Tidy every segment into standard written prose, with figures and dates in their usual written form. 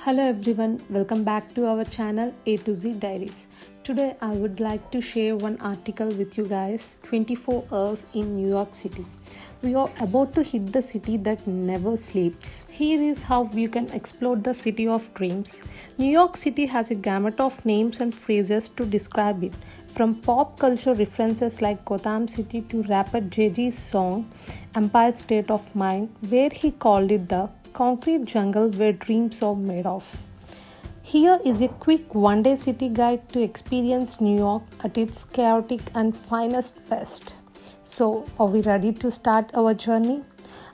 Hello everyone, welcome back to our channel A to Z Diaries. Today I would like to share one article with you guys, 24 hours in New York City. We are about to hit the city that never sleeps. Here is how you can explore the city of dreams. New York City has a gamut of names and phrases to describe it. From pop culture references like Gotham City to rapper Jay-Z's song Empire State of Mind, where he called it the concrete jungle where dreams are made of. Here is a quick one-day city guide to experience New York at its chaotic and finest best. So, are we ready to start our journey?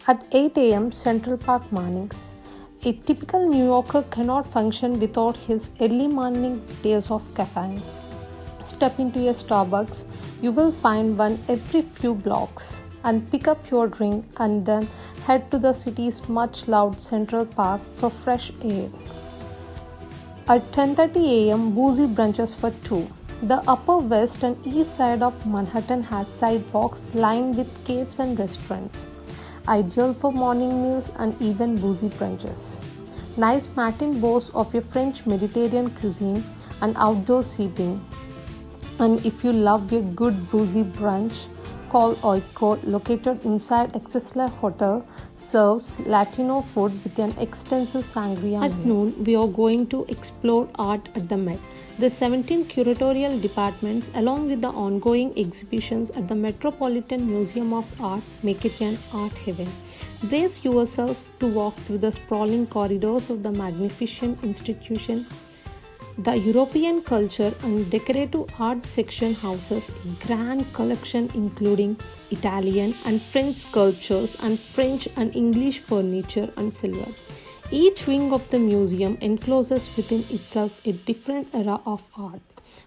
At 8 a.m. Central Park mornings. A typical New Yorker cannot function without his early morning days of caffeine. Step into a Starbucks, you will find one every few blocks, and pick up your drink and then head to the city's much loved Central Park for fresh air. At 10:30 a.m. boozy brunches for two. The Upper West and East Side of Manhattan has sidewalks lined with cafes and restaurants, ideal for morning meals and even boozy brunches. Nice matin boasts of a French Mediterranean cuisine and outdoor seating. And if you love a good boozy brunch, call Oiko, located inside Excelsior Hotel, serves Latino food with an extensive sangria. At noon, we are going to explore art at the Met. The 17 curatorial departments, along with the ongoing exhibitions at the Metropolitan Museum of Art, make it an art haven. Brace yourself to walk through the sprawling corridors of the magnificent institution. The European culture and decorative art section houses a grand collection including Italian and French sculptures and French and English furniture and silver. Each wing of the museum encloses within itself a different era of art.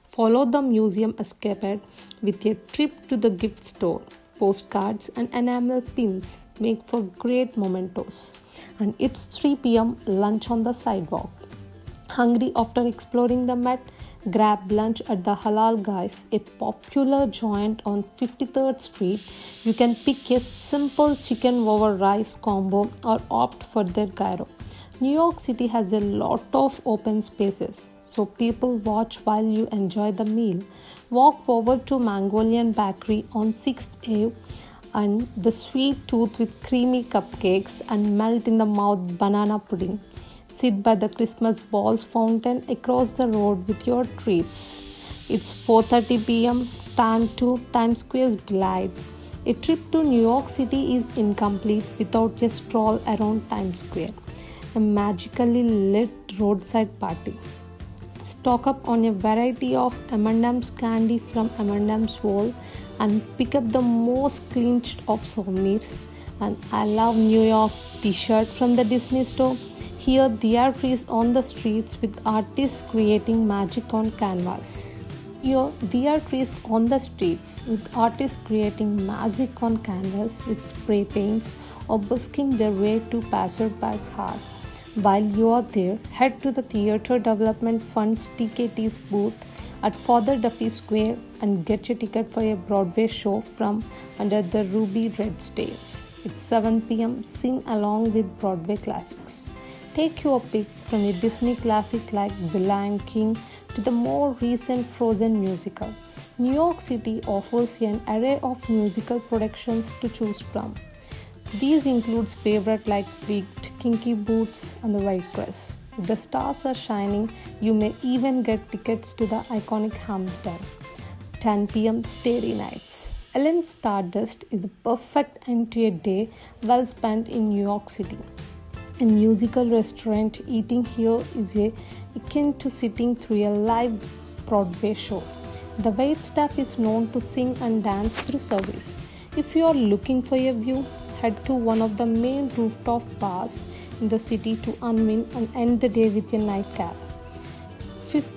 Follow the museum escapade with a trip to the gift store. Postcards and enamel pins make for great mementos. And it's 3 p.m. lunch on the sidewalk. Hungry after exploring the Met? Grab lunch at the Halal Guys, a popular joint on 53rd Street. You can pick a simple chicken over rice combo or opt for their gyro. New York City has a lot of open spaces, so people watch while you enjoy the meal. Walk over to Mongolian Bakery on 6th Ave and the sweet tooth with creamy cupcakes and melt in the mouth banana pudding. Sit by the Christmas balls fountain across the road with your treats. It's 4:30 p.m. Time to Times Square's delight. A trip to New York City is incomplete without a stroll around Times Square, a magically lit roadside party. Stock up on a variety of M&M's candy from M&M's World and pick up the most clinched of souvenirs. And I love New York t-shirt from the Disney store. Here, theatre is on the streets with artists creating magic on canvas. Here, theatre is on the streets with artists creating magic on canvas with spray paints or busking their way to passersby's heart. While you are there, head to the Theatre Development Fund's TKT's booth at Father Duffy Square and get your ticket for a Broadway show from Under the Ruby Red Stairs. It's 7 p.m. Sing along with Broadway classics. Take your pick from a Disney classic like The Lion King to the more recent Frozen musical. New York City offers an array of musical productions to choose from. These include favorites like Wicked, Kinky Boots, and The White Dress. If the stars are shining, you may even get tickets to the iconic Hampton. 10 p.m. Starry Nights. Ellen Stardust is the perfect end to a day well spent in New York City. A musical restaurant eating here is akin to sitting through a live Broadway show. The waitstaff is known to sing and dance through service. If you are looking for a view, head to one of the main rooftop bars in the city to unwind and end the day with a nightcap. Fifth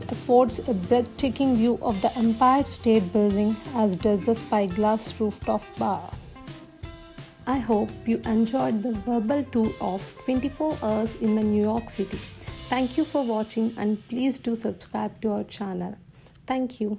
affords a breathtaking view of the Empire State Building, as does the Spyglass Rooftop Bar. I hope you enjoyed the verbal tour of 24 hours in the New York City. Thank you for watching and please do subscribe to our channel. Thank you.